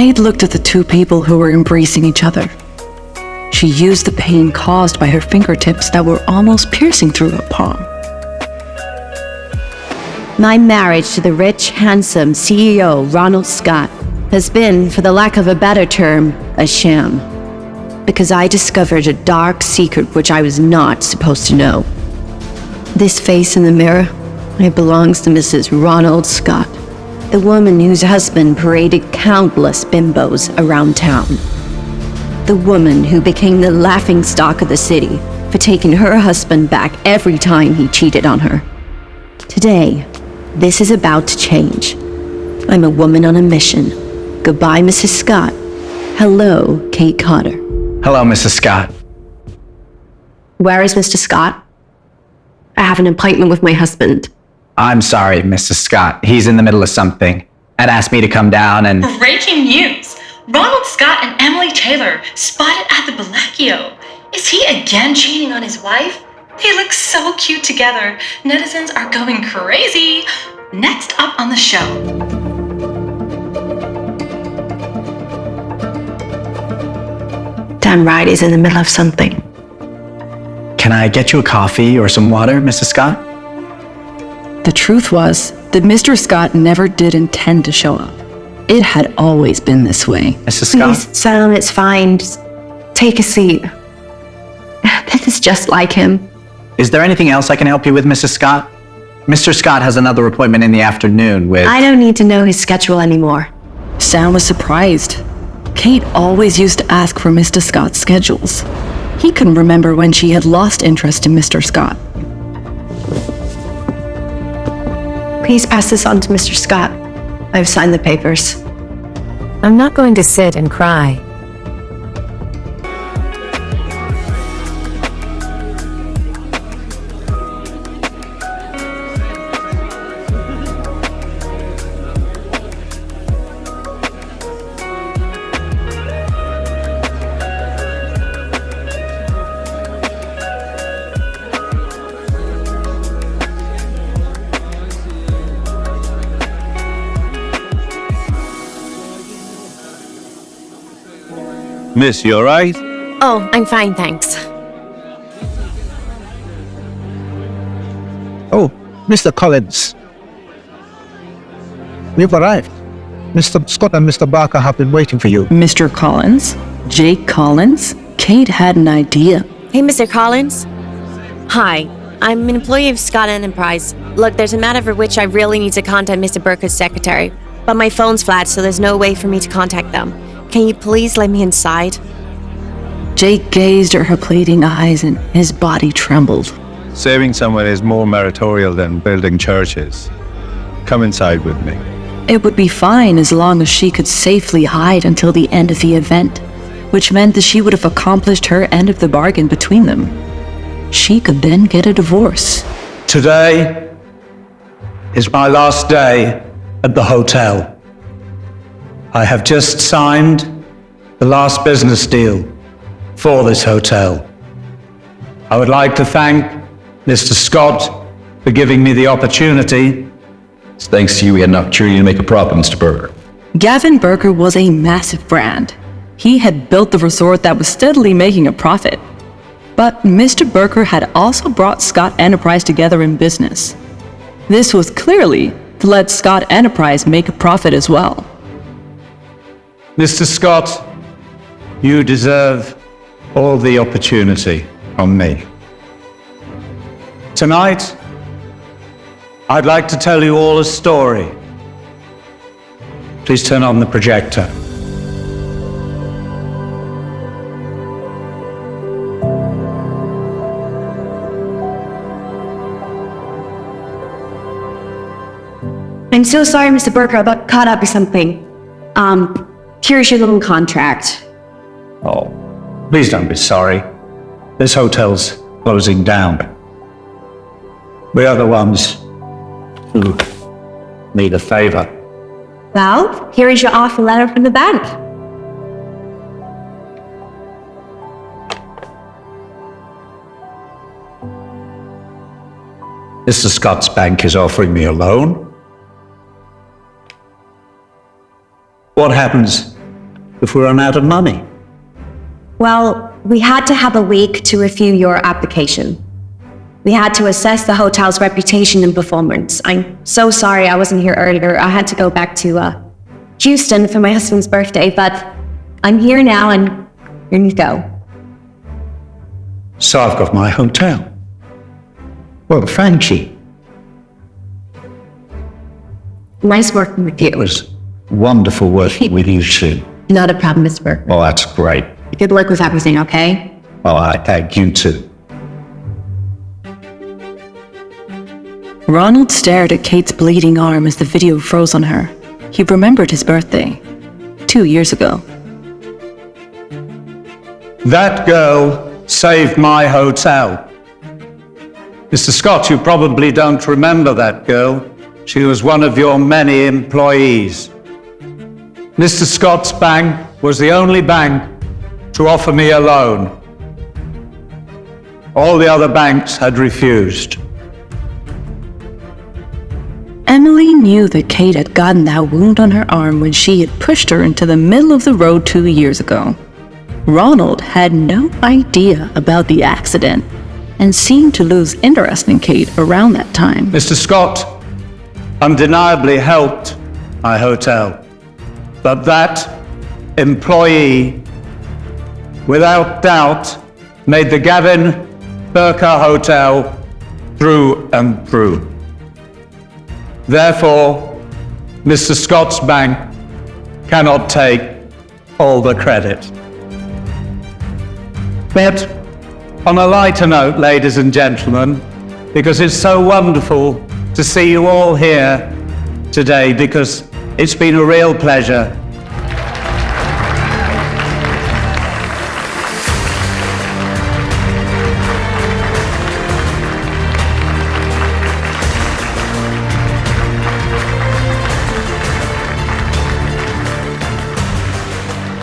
Kate looked at the two people who were embracing each other. She used the pain caused by her fingertips that were almost piercing through her palm. My marriage to the rich, handsome CEO, Ronald Scott, has been, for the lack of a better term, a sham. Because I discovered a dark secret which I was not supposed to know. This face in the mirror, it belongs to Mrs. Ronald Scott, the woman whose husband paraded countless bimbos around town. The woman who became the laughingstock of the city for taking her husband back every time he cheated on her. Today, this is about to change. I'm a woman on a mission. Goodbye, Mrs. Scott. Hello, Kate Cotter. Hello, Mrs. Scott. Where is Mr. Scott? I have an appointment with my husband. I'm sorry, Mrs. Scott. He's in the middle of something. Ed asked me to come down and... Breaking news! Ronald Scott and Emily Taylor spotted at the Bellagio. Is he again cheating on his wife? They look so cute together. Netizens are going crazy. Next up on the show. Dan Wright is in the middle of something. Can I get you a coffee or some water, Mrs. Scott? The truth was that Mr. Scott never did intend to show up. It had always been this way. Mrs. Scott? Please, Sam, it's fine. Just take a seat. This is just like him. Is there anything else I can help you with, Mrs. Scott? Mr. Scott has another appointment in the afternoon with... I don't need to know his schedule anymore. Sam was surprised. Kate always used to ask for Mr. Scott's schedules. He couldn't remember when she had lost interest in Mr. Scott. Please pass this on to Mr. Scott. I've signed the papers. I'm not going to sit and cry. Miss, you all right? Oh, I'm fine, thanks. Oh, Mr. Collins. We've arrived. Mr. Scott and Mr. Barker have been waiting for you. Mr. Collins? Jake Collins? Kate had an idea. Hey, Mr. Collins? Hi, I'm an employee of Scott Enterprise. Look, there's a matter for which I really need to contact Mr. Barker's secretary, but my phone's flat, so there's no way for me to contact them. Can you please let me inside? Jake gazed at her pleading eyes and his body trembled. Saving someone is more meritorial than building churches. Come inside with me. It would be fine as long as she could safely hide until the end of the event, which meant that she would have accomplished her end of the bargain between them. She could then get a divorce. Today is my last day at the hotel. I have just signed the last business deal for this hotel. I would like to thank Mr. Scott for giving me the opportunity. It's thanks to you we had an opportunity to make a profit, Mr. Berger. Gavin Berger was a massive brand. He had built the resort that was steadily making a profit. But Mr. Berger had also brought Scott Enterprise together in business. This was clearly to let Scott Enterprise make a profit as well. Mr. Scott, you deserve all the opportunity from me. Tonight, I'd like to tell you all a story. Please turn on the projector. I'm so sorry, Mr. Barker, I got caught up with something. Here's your little contract. Oh, please don't be sorry. This hotel's closing down. We are the ones who need a favor. Well, here is your offer letter from the bank. Mr. Scott's bank is offering me a loan. What happens if we run out of money? Well, we had to have a week to review your application. We had to assess the hotel's reputation and performance. I'm so sorry I wasn't here earlier. I had to go back to Houston for my husband's birthday, but I'm here now and here you go. So I've got my hotel. Well, thank you. Nice working with you. It was wonderful working with you too. Not a problem, Mr. Burke. Well, that's great. Good luck with everything, okay? Well, I thank you too. Ronald stared at Kate's bleeding arm as the video froze on her. He remembered his birthday, 2 years ago. That girl saved my hotel. Mr. Scott, you probably don't remember that girl. She was one of your many employees. Mr. Scott's bank was the only bank to offer me a loan. All the other banks had refused. Emily knew that Kate had gotten that wound on her arm when she had pushed her into the middle of the road 2 years ago. Ronald had no idea about the accident and seemed to lose interest in Kate around that time. Mr. Scott undeniably helped my hotel, but that employee, without doubt, made the Gavin Burker Hotel through and through. Therefore, Mr. Scott's bank cannot take all the credit. But on a lighter note, ladies and gentlemen, because it's so wonderful to see you all here today, because it's been a real pleasure.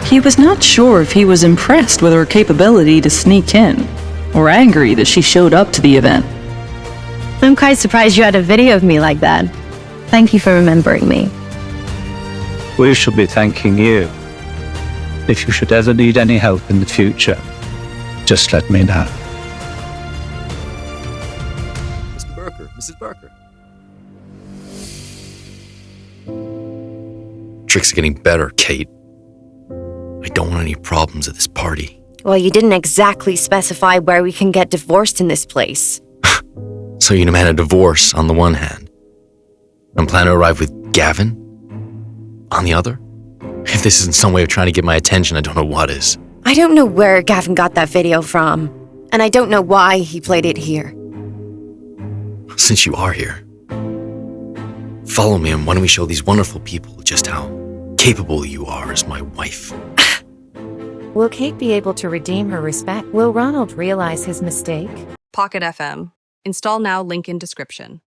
He was not sure if he was impressed with her capability to sneak in, or angry that she showed up to the event. I'm quite surprised you had a video of me like that. Thank you for remembering me. We shall be thanking you. If you should ever need any help in the future, just let me know. Mr. Burker, Mrs. Burker. Tricks are getting better, Kate. I don't want any problems at this party. Well, you didn't exactly specify where we can get divorced in this place. So you demand a divorce on the one hand, and plan to arrive with Gavin on the other? If this isn't some way of trying to get my attention, I don't know what is. I don't know where Gavin got that video from, and I don't know why he played it here. Since you are here, follow me, and why don't we show these wonderful people just how capable you are as my wife. Will Kate be able to redeem her respect? Will Ronald realize his mistake? Pocket FM. Install now, link in description.